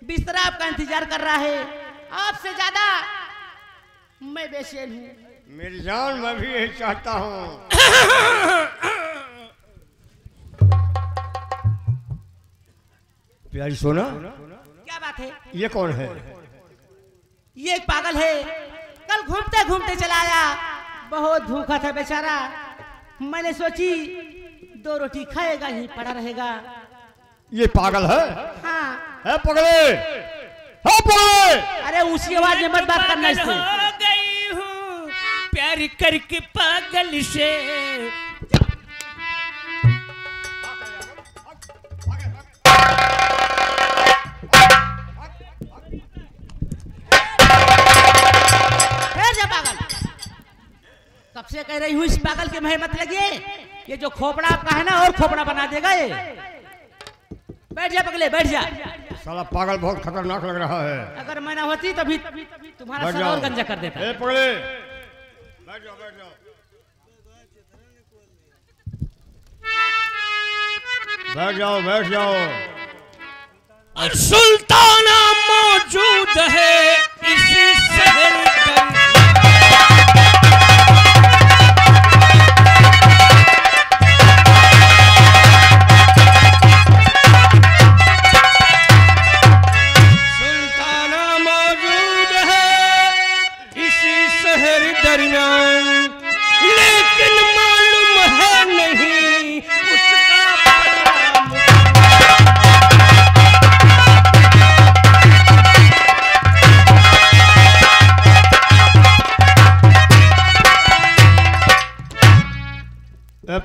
बिस्तर आपका इंतजार कर रहा है। आपसे ज्यादा मैं बेचैन हूँ। मेरी जान, मैं भी यही चाहता हूँ। प्यारी सोना, क्या बात है? ये कौन है? ये एक पागल है। कल घूमते घूमते चला आया, बहुत भूखा था बेचारा। मैंने सोची 2 रोटी खाएगा, यहीं पड़ा रहेगा। ये पागल है? हाँ। है पगले, है पगले। अरे ऊंची आवाज में मत बात करना इससे। हो गई हूँ प्यार करके पागल से। कब से कह रही हूँ इस पागल के महे मत लगिए। ये जो खोपड़ा आपका है ना, और खोपड़ा बना देगा ये। बैठ जा पगले, बैठ जा। साला पागल बहुत खतरनाक लग रहा है। अगर मैं ना होती तभी तुम्हारा सर और गंजा कर देता। ए पगले, बैठ जाओ, बैठ जाओ। बैठ जाओ, बैठ जाओ। सुल्ताना मौजूद है इसी शहर का। लेकिन मालूम है नहीं उसका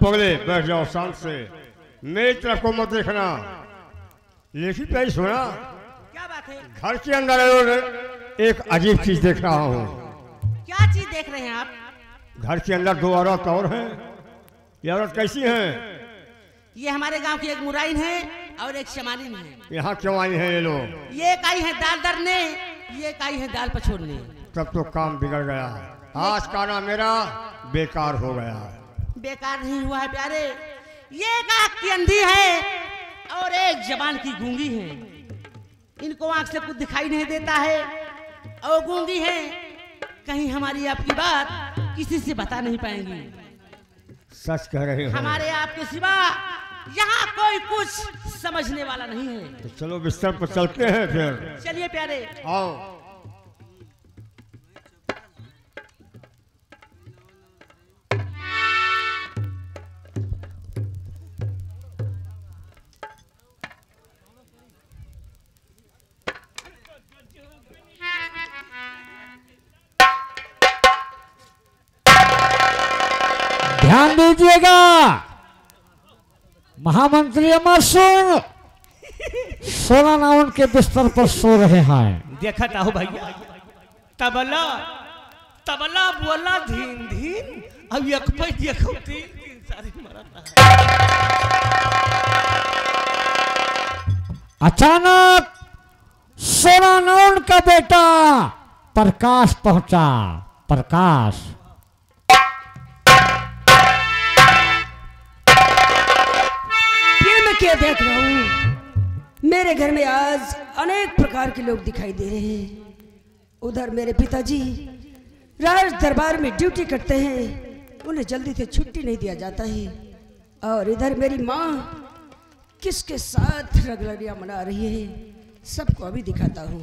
पगले, बैठ जाओ शांत से। मेरी तरफ को मत देखना। लेकिन पहले सुना, क्या बात है? घर के अंदर एक अजीब चीज देख रहा हूँ। क्या चीज देख रहे हैं आप? घर के अंदर 2 औरत और हैं। ये औरत कैसी हैं? ये हमारे गांव की एक मुराइन है और एक शमालिन है। यहाँ क्यों आई हैं ये लोग? ये एक आई है दाल दरने, ये एक आई है दाल पछोड़ने। तब तो काम बिगड़ गया। आज का ना मेरा बेकार हो गया। बेकार नहीं हुआ है प्यारे। ये एक आँख की अंधी है और एक जबान की गूंगी है। इनको आँख से कुछ दिखाई नहीं देता है और गूंगी है। कहीं हमारी आपकी बात किसी से बता नहीं पाएंगी। सच कह रहे हो। हमारे आपके सिवा यहाँ कोई कुछ समझने वाला नहीं है। तो चलो बिस्तर पर चलते हैं फिर। चलिए प्यारे, आओ। ध्यान दीजिएगा, महामंत्री अमर सिंह सोना नाउन के बिस्तर पर सो रहे हैं। देखा हो भैया, तबला तबला बोला धीन धीन, अब एक पे देखो 3 सारी मरता है। अचानक सोना नाउन का बेटा प्रकाश पहुंचा। प्रकाश, क्या देख रहा हूँ? मेरे घर में आज अनेक प्रकार के लोग दिखाई दे रहे हैं। उधर मेरे पिताजी राज दरबार में ड्यूटी करते हैं, उन्हें जल्दी से छुट्टी नहीं दिया जाता है। और इधर मेरी माँ किसके साथ रगड़ियाँ मना रही है, सबको अभी दिखाता हूँ।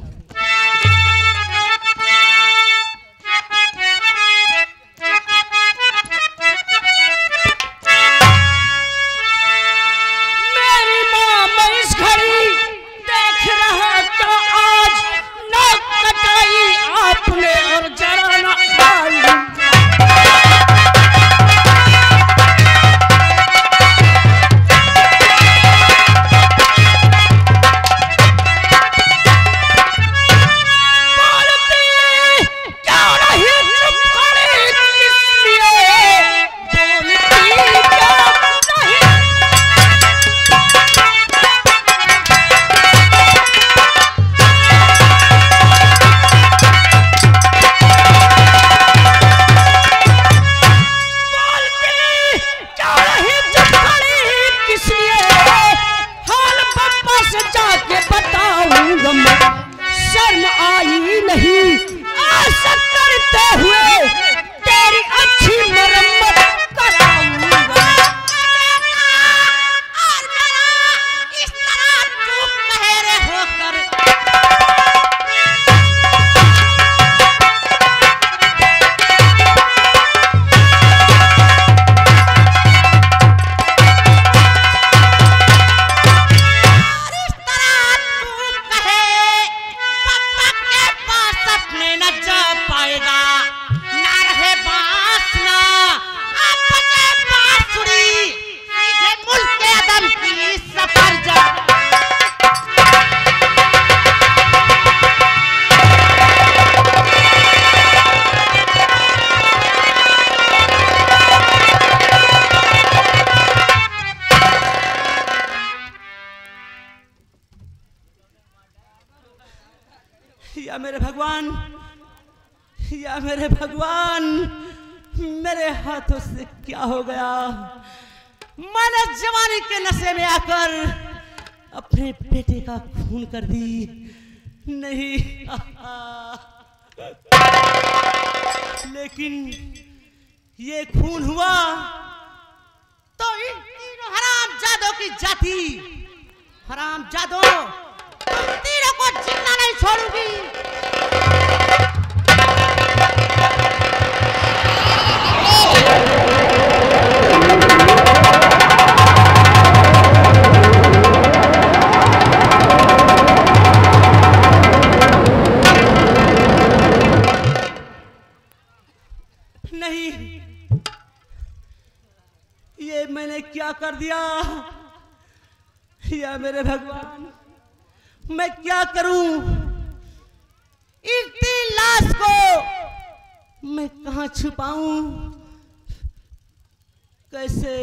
या मेरे भगवान, या मेरे भगवान, मेरे हाथों से क्या हो गया? मैंने जवानी के नशे में आकर अपने बेटे का खून कर दी। नहीं लेकिन ये खून हुआ तो इन तीनों हरामजादों की जाति, हरामजादों, तुम तीनों को जिंदा नहीं छोड़ूंगी। नहीं, ये मैंने क्या कर दिया? या मेरे भगवान, मैं क्या करूं? इन 3 लाश को मैं कहां छुपाऊं? कैसे,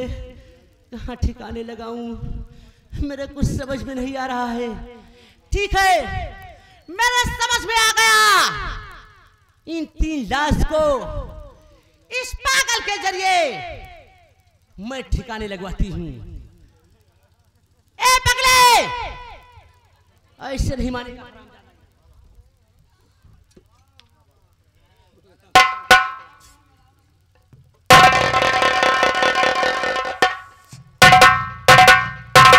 कहां ठिकाने लगाऊं? मेरे कुछ समझ में नहीं आ रहा है। ठीक है, मेरे समझ में आ गया। इन 3 लाश को इस पागल के जरिए मैं ठिकाने लगवाती हूं। ए पगले, ऐसे नहीं मानेगा।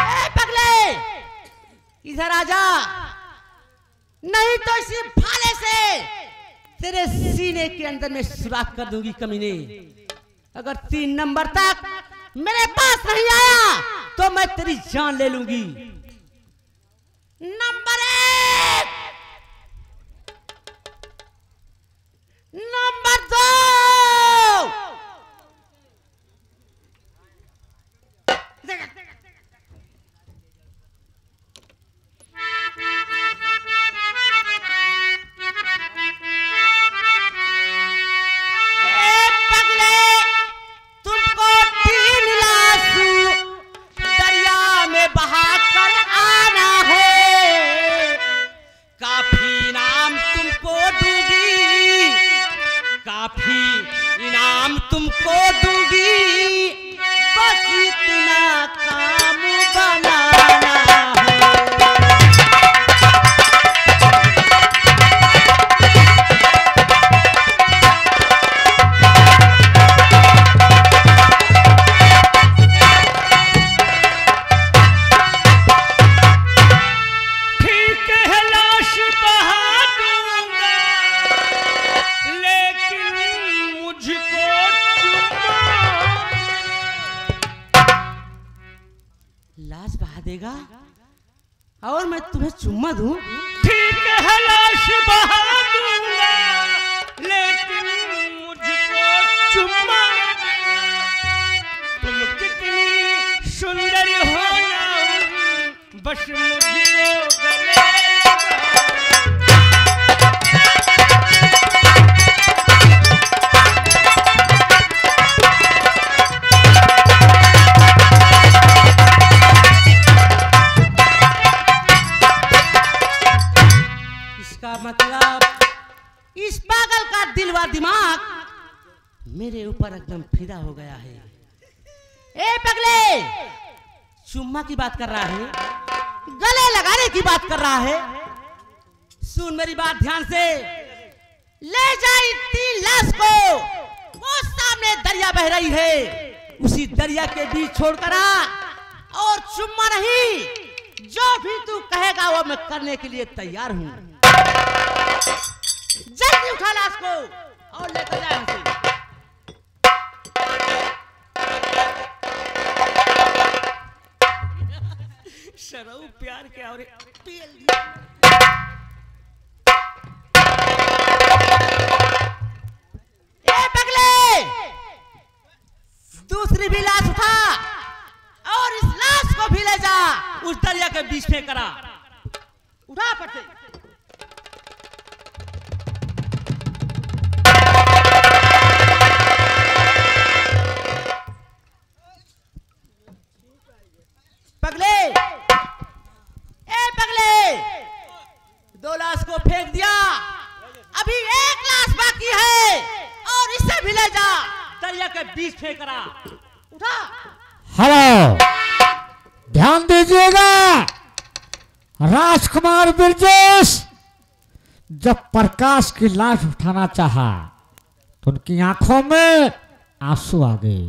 ए पगले, इधर आजा, नहीं तो इसी भाले से तेरे सीने के अंदर में सुराख कर दूंगी कमीने। अगर 3 नंबर तक मेरे पास नहीं आया तो मैं तेरी जान ले लूंगी। नंबर 1, नंबर 2, तुमको दूंगी, बस इतना काम बनाना है। ठीक है, लाश बहा दूंगा, लेकिन मुझको लाश बहा देगा और मैं तुम्हें चुम्मा दूं? ठीक है, लाश बहा दूंगा, लेकिन मुझको चुम्मा। तुम कितनी सुंदर हो ना, बस मुझको गले। मतलब इस पागल का दिल व दिमाग मेरे ऊपर एकदम फिदा हो गया है। ए पगले, चुम्मा की बात कर रहा है, गले लगाने की बात कर रहा है। सुन मेरी बात ध्यान से, ले जाए 3 लाश को, वो सामने दरिया बह रही है, उसी दरिया के बीच छोड़कर आ, और चुम्मा नहीं, जो भी तू कहेगा वो मैं करने के लिए तैयार हूं। जल्दी उठा लाश को और लेकर जा यहाँ से। शरऊ प्यार के और ए पगले, दूसरी भी लाश उठा और इस लाश को भी ले जा, उस दरिया के बीच में करा। उठा पड़ते। पगले, ए पगले, 2 लाश को फेंक दिया अभी एक लाश बाकी है और इसे भी ले जा, दरिया के बीच फेंक करा। उठा। हेलो, ध्यान दीजिएगा। राजकुमार बिरजेश जब प्रकाश की लाश उठाना चाहा तो उनकी आंखों में आंसू आ गए।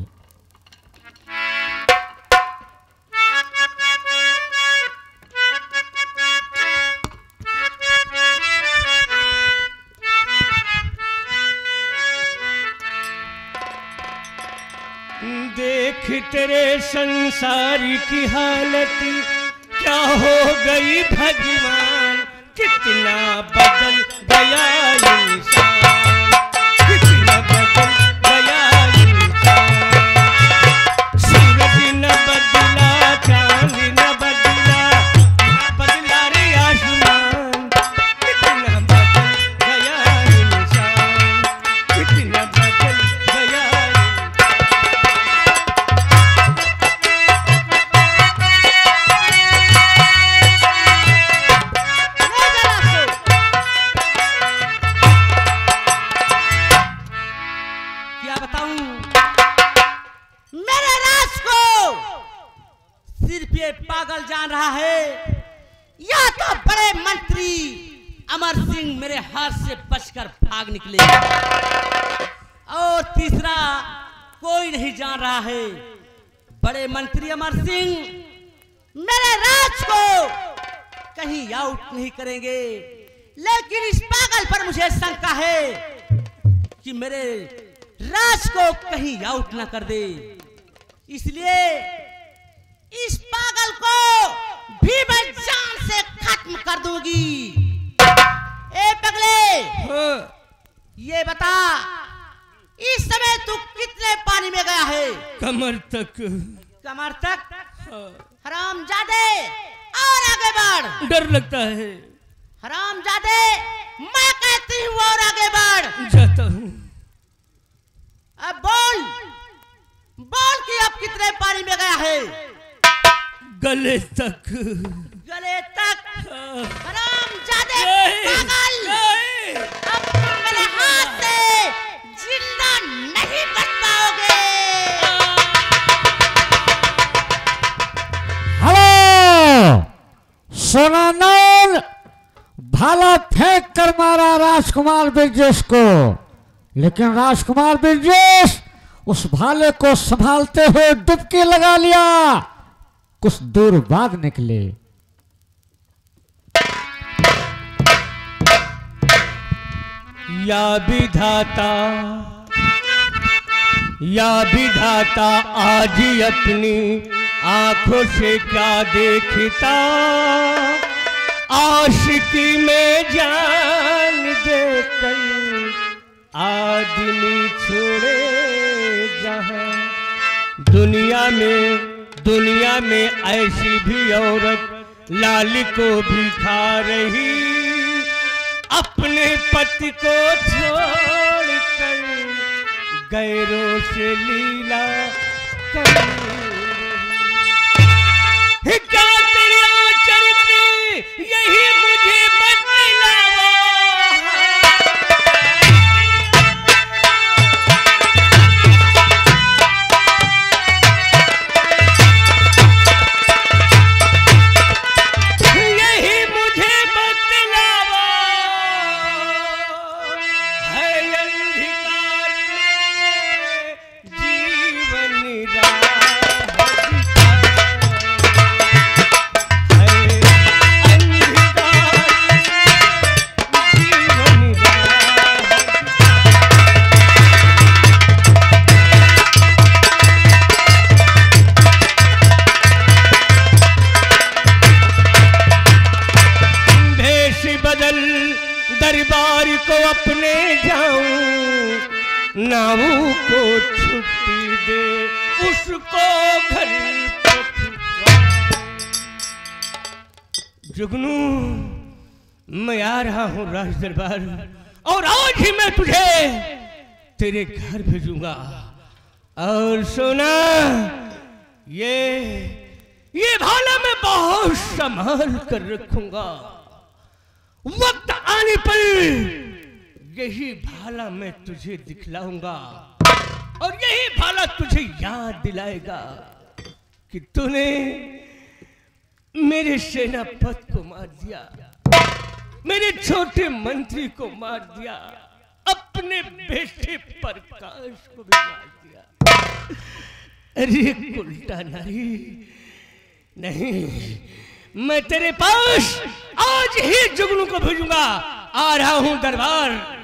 देख तेरे संसार की हालत क्या हो गई भगवान, कितना बदल गया इंसान, कितना बदल गया इंसान। सूरज न बदला, चांद न बदला, बदला रे आसमान, कितना बदल गया इंसान, कितना बदल गया। क्या बताऊं, मेरे राज को सिर्फ ये पागल जान रहा है, या तो बड़े मंत्री अमर सिंह मेरे हाथ से बचकर भाग निकले, और तीसरा कोई नहीं जान रहा है, बड़े मंत्री अमर सिंह मेरे राज को कहीं आउट नहीं करेंगे। लेकिन इस पागल पर मुझे शंका है कि मेरे राज को कहीं आउट ना कर दे, इसलिए इस पागल को भी मैं जान से खत्म कर दूंगी। ए पगले, ये बता इस समय तू कितने पानी में गया है? कमर तक। कमर तक? हरामजादे, और आगे बढ़। डर लगता है। हरामजादे, मैं कहती हूँ और आगे बढ़। जाता हूँ। अब बोल, बोल कि अब कितने पानी में गया है? गले तक। गले तक? हरामजादे पागल, अब तुम मेरे हाथ से जिंदा नहीं बच पाओगे। हेलो, सोनानंद भाला फेंक कर मारा राजकुमार बिरजेश को, लेकिन राजकुमार बिरजेश उस भाले को संभालते हुए डुबकी लगा लिया। कुछ दूर बाद निकले। या विधाता, या विधाता आज अपनी आंखों से क्या देखता, आशिकी में जान देकर आदमी छोड़े जहां। दुनिया में ऐसी भी औरत लाली को भी खा रही, अपने पति को छोड़कर गैरों से लीला कर रही। क्या तेरा चरित्र यही मुझे बतलावा, यही मुझे बतलावा, है अंधकार में जीवन राह दिखा, है अंधकार में जीवन राह भेष बदल दरबार को अपने जाऊं, नाऊ को छुट्टी दे उसको घर पहुंचाऊं। जुगनू, मैं आ रहा हूं राज दरबार, और आज ही मैं तुझे तेरे घर भेजूंगा। और सुना, ये भाला मैं बहुत संभाल कर रखूंगा। वक्त आने पर यही भाला मैं तुझे दिखलाऊंगा और यही भाला तुझे याद दिलाएगा कि तूने मेरे सेनापति को मार दिया, मेरे छोटे मंत्री को मार दिया, अपने बेटे प्रकाश को भी मार दिया। अरे उल्टा नहीं, मैं तेरे पास आज ही जुगनू को भेजूंगा। आ रहा हूं दरबार।